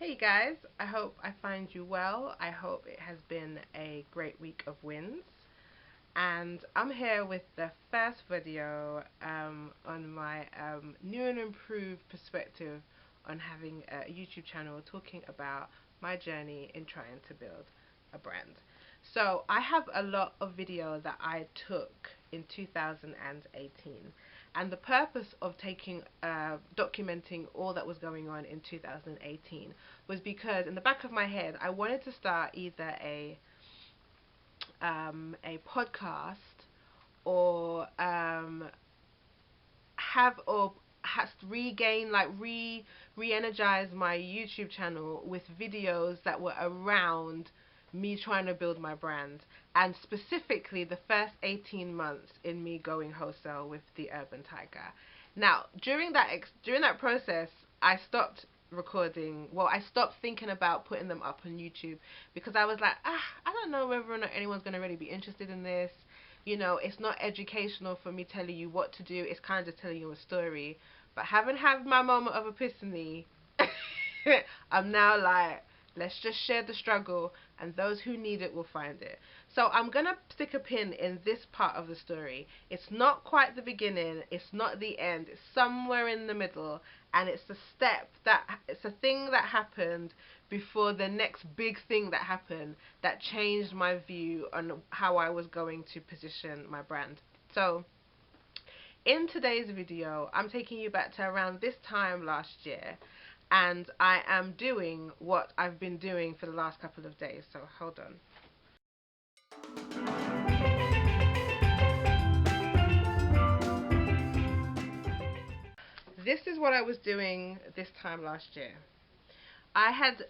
Hey guys, I hope I find you well. I hope it has been a great week of wins. And I'm here with the first video on my new and improved perspective on having a YouTube channel, talking about my journey in trying to build a brand. So I have a lot of videos that I took in 2018, and the purpose of documenting all that was going on in 2018 was because in the back of my head I wanted to start either a podcast or have or has regain like re-energize my YouTube channel with videos that were around me trying to build my brand, and specifically the first 18 months in me going wholesale with the Urban Tiger. Now, during that process, I stopped recording. Well, I stopped thinking about putting them up on YouTube because I was like, I don't know whether or not anyone's going to really be interested in this. You know, it's not educational for me telling you what to do. It's kind of just telling you a story. But having had my moment of epiphany, I'm now like, let's just share the struggle, and those who need it will find it. So I'm going to stick a pin in this part of the story. It's not quite the beginning, it's not the end, it's somewhere in the middle, and it's a thing that happened before the next big thing that happened that changed my view on how I was going to position my brand. So in today's video, I'm taking you back to around this time last year, and I am doing what I've been doing for the last couple of days. So hold on. This is what I was doing this time last year. I had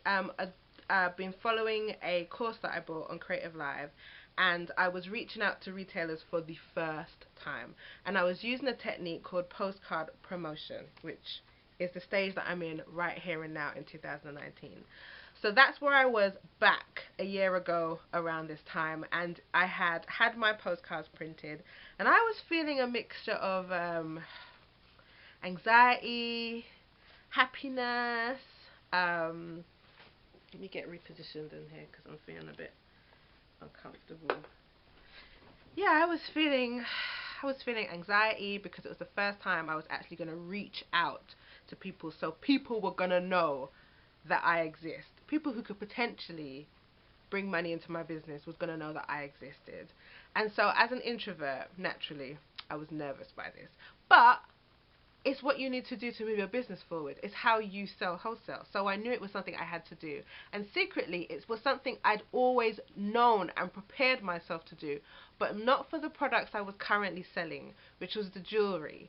been following a course that I bought on Creative Live, and I was reaching out to retailers for the first time, and I was using a technique called postcard promotion, which is the stage that I'm in right here and now in 2019. So that's where I was back a year ago around this time, and I had my postcards printed, and I was feeling a mixture of anxiety, happiness. Let me get repositioned in here because I'm feeling a bit uncomfortable. Yeah, I was feeling anxiety because it was the first time I was actually going to reach out to people, so people were going to know that I exist. People who could potentially bring money into my business was going to know that I existed. And so as an introvert, naturally, I was nervous by this. But it's what you need to do to move your business forward. It's how you sell wholesale. So I knew it was something I had to do. And secretly, it was something I'd always known and prepared myself to do, but not for the products I was currently selling, which was the jewelry.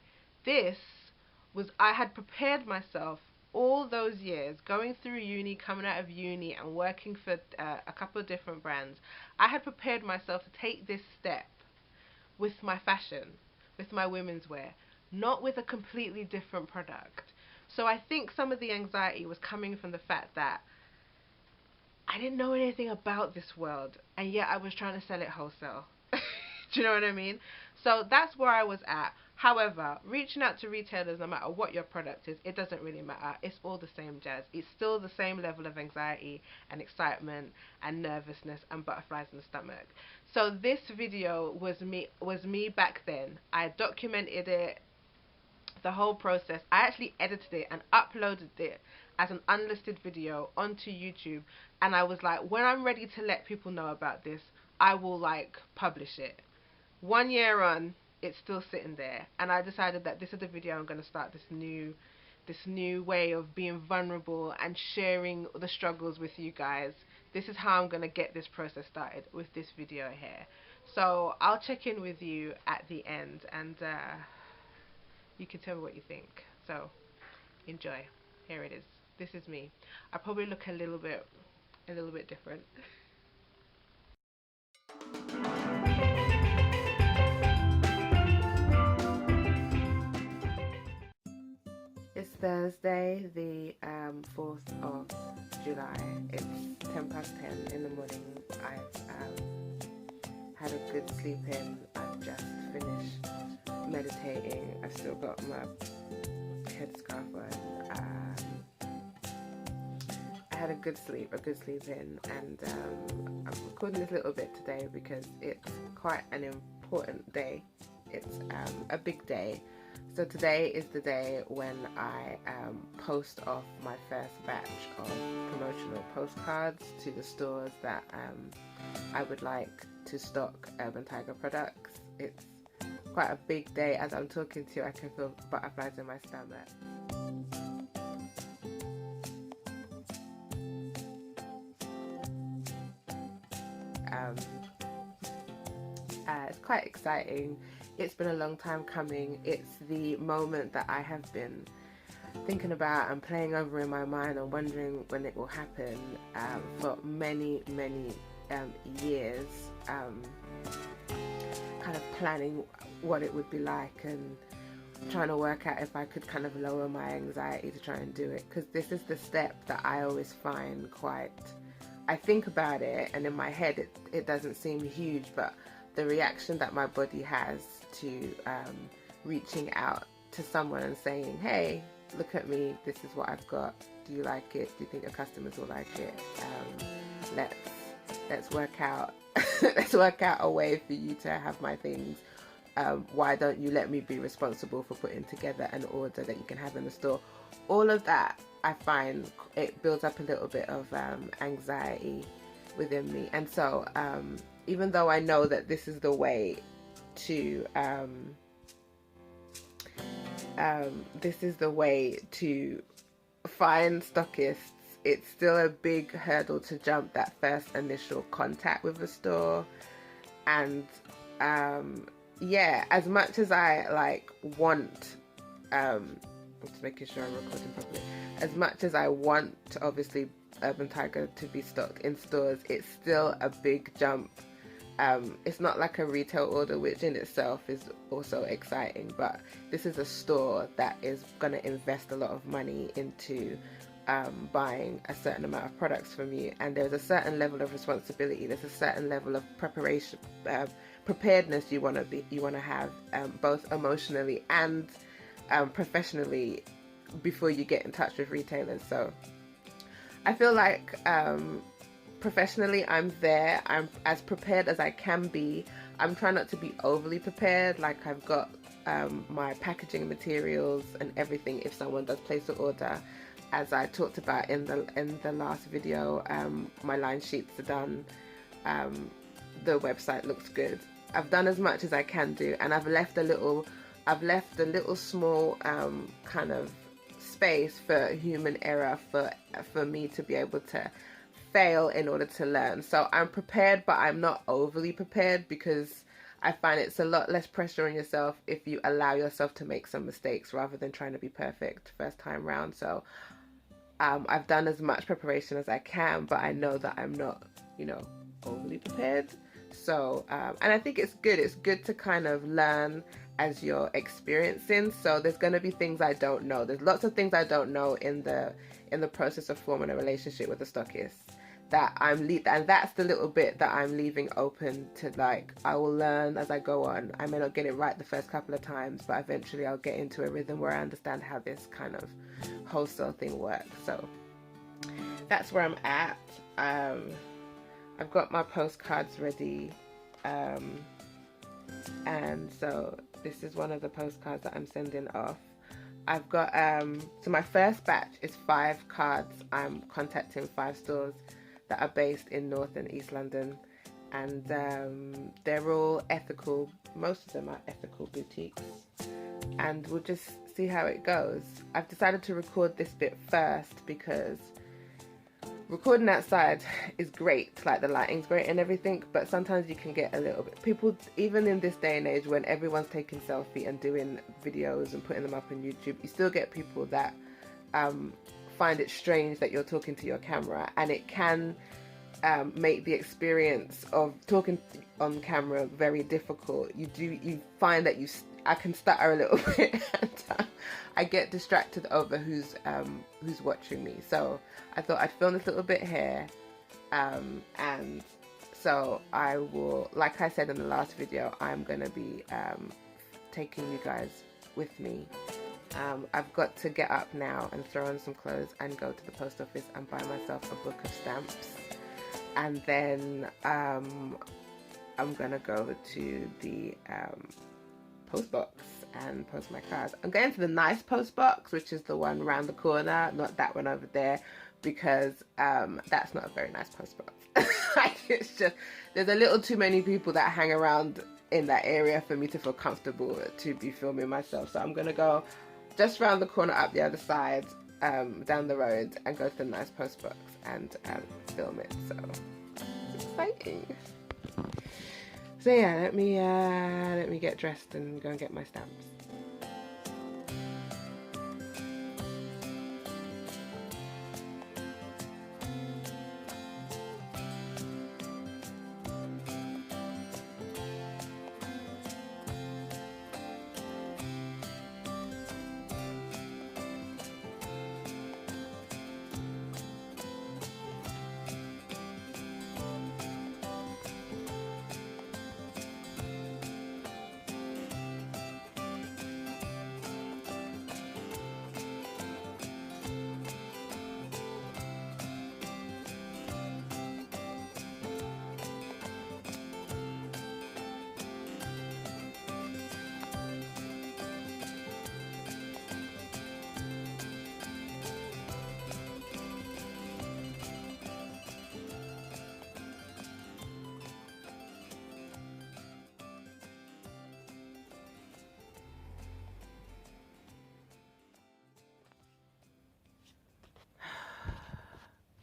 I had prepared myself all those years, going through uni, coming out of uni, and working for a couple of different brands. I had prepared myself to take this step with my fashion, with my women's wear, not with a completely different product. So I think some of the anxiety was coming from the fact that I didn't know anything about this world, and yet I was trying to sell it wholesale. Do you know what I mean? So that's where I was at. However, reaching out to retailers, no matter what your product is, it doesn't really matter. It's all the same jazz. It's still the same level of anxiety and excitement and nervousness and butterflies in the stomach. So this video was me back then. I documented it, the whole process. I actually edited it and uploaded it as an unlisted video onto YouTube, and I was like, when I'm ready to let people know about this, I will like publish it. 1 year on, it's still sitting there, and I decided that this is the video I'm going to start this new way of being vulnerable and sharing the struggles with you guys. This is how I'm going to get this process started, with this video here. So I'll check in with you at the end, and you can tell me what you think. So enjoy. Here it is. This is me. I probably look a little bit different. It's Thursday, the 4th of July. It's 10 past 10 in the morning. I've had a good sleep in. I've just finished meditating. I've still got my headscarf on. I had a good sleep in, and I'm recording this little bit today because it's quite an important day. It's a big day. So today is the day when I post off my first batch of promotional postcards to the stores that I would like to stock Urban Tiger products. It's quite a big day. As I'm talking to you, I can feel butterflies in my stomach. It's quite exciting. It's been a long time coming. It's the moment that I have been thinking about and playing over in my mind and wondering when it will happen for many years, kind of planning what it would be like and trying to work out if I could kind of lower my anxiety to try and do it, because this is the step that I always find quite, I think about it and in my head it doesn't seem huge, but the reaction that my body has to reaching out to someone and saying, hey, look at me, this is what I've got, do you like it, do you think your customers will like it, let's work out let's work out a way for you to have my things, why don't you let me be responsible for putting together an order that you can have in the store. All of that, I find it builds up a little bit of anxiety within me, and so even though I know that this is the way to find stockists, it's still a big hurdle to jump that first initial contact with the store. And yeah, as much as I like want, just making sure I'm recording properly, as much as I want to obviously Urban Tiger to be stocked in stores, it's still a big jump. It's not like a retail order, which in itself is also exciting, but this is a store that is going to invest a lot of money into buying a certain amount of products from you, and there's a certain level of responsibility, there's a certain level of preparation, preparedness you want to have, both emotionally and professionally, before you get in touch with retailers. So I feel like professionally I'm there, I'm as prepared as I can be. I'm trying not to be overly prepared, like I've got my packaging materials and everything if someone does place an order. As I talked about in the last video, my line sheets are done, the website looks good. I've done as much as I can do, and I've left a little small kind of space for human error for me to be able to fail in order to learn. So I'm prepared, but I'm not overly prepared, because I find it's a lot less pressure on yourself if you allow yourself to make some mistakes rather than trying to be perfect first time round. So I've done as much preparation as I can, but I know that I'm not, overly prepared. So and I think it's good to kind of learn as you're experiencing. So there's going to be things I don't know. There's lots of things I don't know in the process of forming a relationship with a stockist, that and that's the little bit that I'm leaving open to, like, I will learn as I go on. I may not get it right the first couple of times, but eventually I'll get into a rhythm where I understand how this kind of wholesale thing works. So that's where I'm at. I've got my postcards ready, and so this is one of the postcards that I'm sending off. I've got so my first batch is 5 cards. I'm contacting 5 stores that are based in North and East London, and they're all ethical. Most of them are ethical boutiques, and we'll just see how it goes. I've decided to record this bit first because recording outside is great, like the lighting's great and everything, but sometimes you can get a little bit, people, even in this day and age when everyone's taking selfie and doing videos and putting them up on YouTube, you still get people that find it strange that you're talking to your camera, and it can make the experience of talking on camera very difficult. You find that I can stutter a little bit and I get distracted over who's watching me. So I thought I'd film this little bit here, and so I will, like I said in the last video, I'm gonna be taking you guys with me I've got to get up now and throw on some clothes and go to the post office and buy myself a book of stamps, and then I'm gonna go to the post box and post my cards. I'm going to the nice post box, which is the one around the corner, not that one over there, because that's not a very nice post box. Like, it's just, there's a little too many people that hang around in that area for me to feel comfortable to be filming myself. So I'm gonna go just around the corner, up the other side, down the road, and go to the nice post box and film it. So it's exciting. So yeah, let me get dressed and go and get my stamps.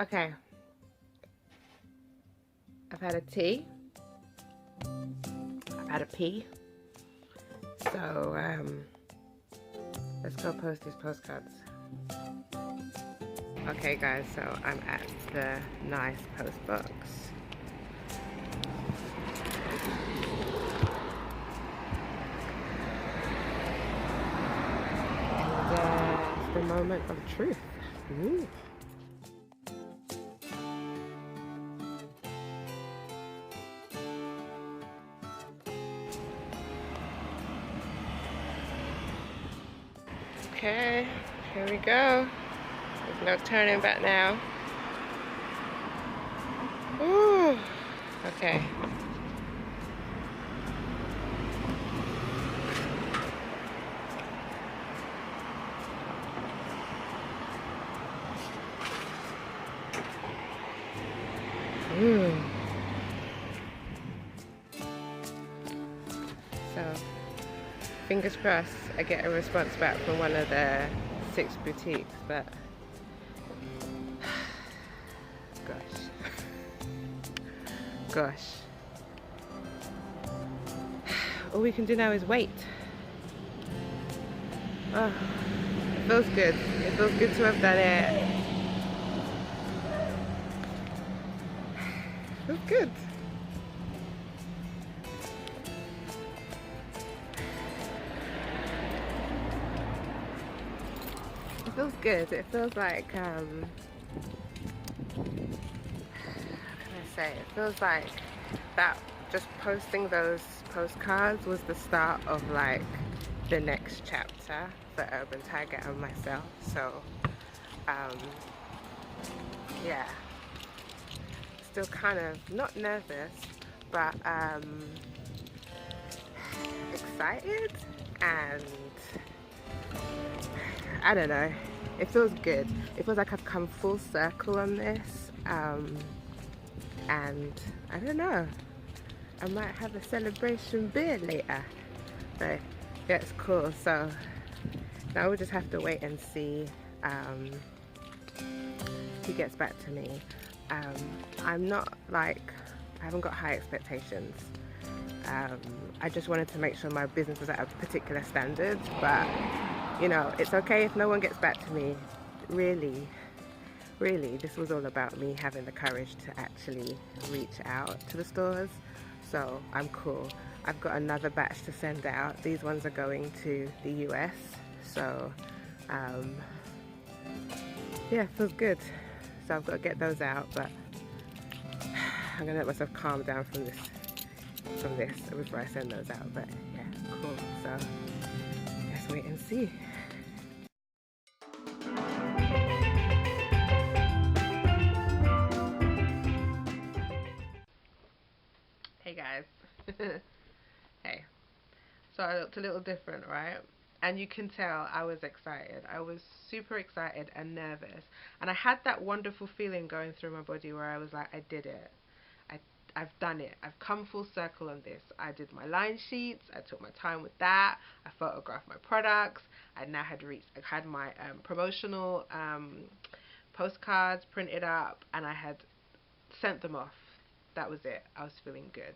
Okay, I've had a tea, I've had a pee, so let's go post these postcards. Okay guys, so I'm at the nice post box. And it's the moment of truth. Ooh. Okay, here we go. There's no turning back now. Ooh, okay. So, fingers crossed I get a response back from one of the 6 boutiques, but gosh, all we can do now is wait. Oh, it feels good. It feels good to have done it. It feels good. It feels good. It feels like, how can I say? It feels like that just posting those postcards was the start of like the next chapter for Urban Tiger and myself. So, yeah. Still kind of, not nervous, but excited, and I don't know, it feels good. It feels like I've come full circle on this, and I don't know, I might have a celebration beer later, but yeah, it's cool. So now we'll just have to wait and see if he gets back to me. I'm not like, I haven't got high expectations. I just wanted to make sure my business was at a particular standard, but you know, it's okay if no one gets back to me. Really, this was all about me having the courage to actually reach out to the stores. So I'm cool. I've got another batch to send out. These ones are going to the US. So yeah, it feels good. So I've got to get those out, but I'm gonna let myself calm down from this before I send those out. But yeah, cool. So let's wait and see. Hey guys. Hey. So I looked a little different, right? And you can tell I was excited. I was super excited and nervous. And I had that wonderful feeling going through my body where I was like, I did it. I've done it. I've come full circle on this. I did my line sheets. I took my time with that. I photographed my products. I had my promotional postcards printed up, and I had sent them off. That was it. I was feeling good.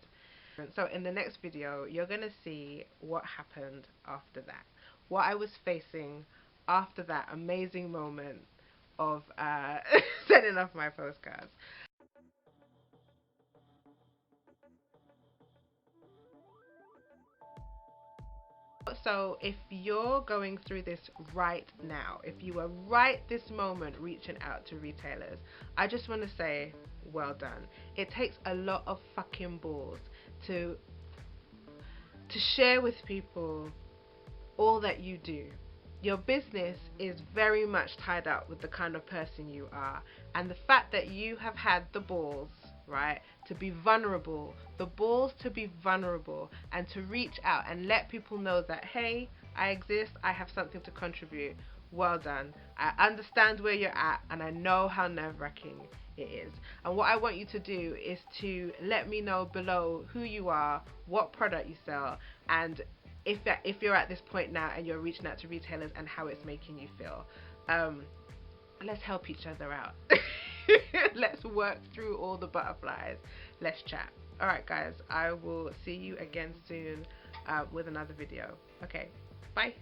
So in the next video, you're going to see what happened after that. What I was facing after that amazing moment of sending off my postcards. So if you're going through this right now, if you are right this moment reaching out to retailers, I just want to say, well done. It takes a lot of fucking balls to share with people all that you do. Your business is very much tied up with the kind of person you are, and the fact that you have had the balls, right, to be vulnerable, the balls to be vulnerable and to reach out and let people know that, hey, I exist, I have something to contribute. Well done. I understand where you're at, and I know how nerve-wracking it is. And what I want you to do is to let me know below who you are, what product you sell, and if you're at this point now and you're reaching out to retailers, and how it's making you feel. Let's help each other out. Let's work through all the butterflies. Let's chat. Alright guys, I will see you again soon with another video. Okay, bye.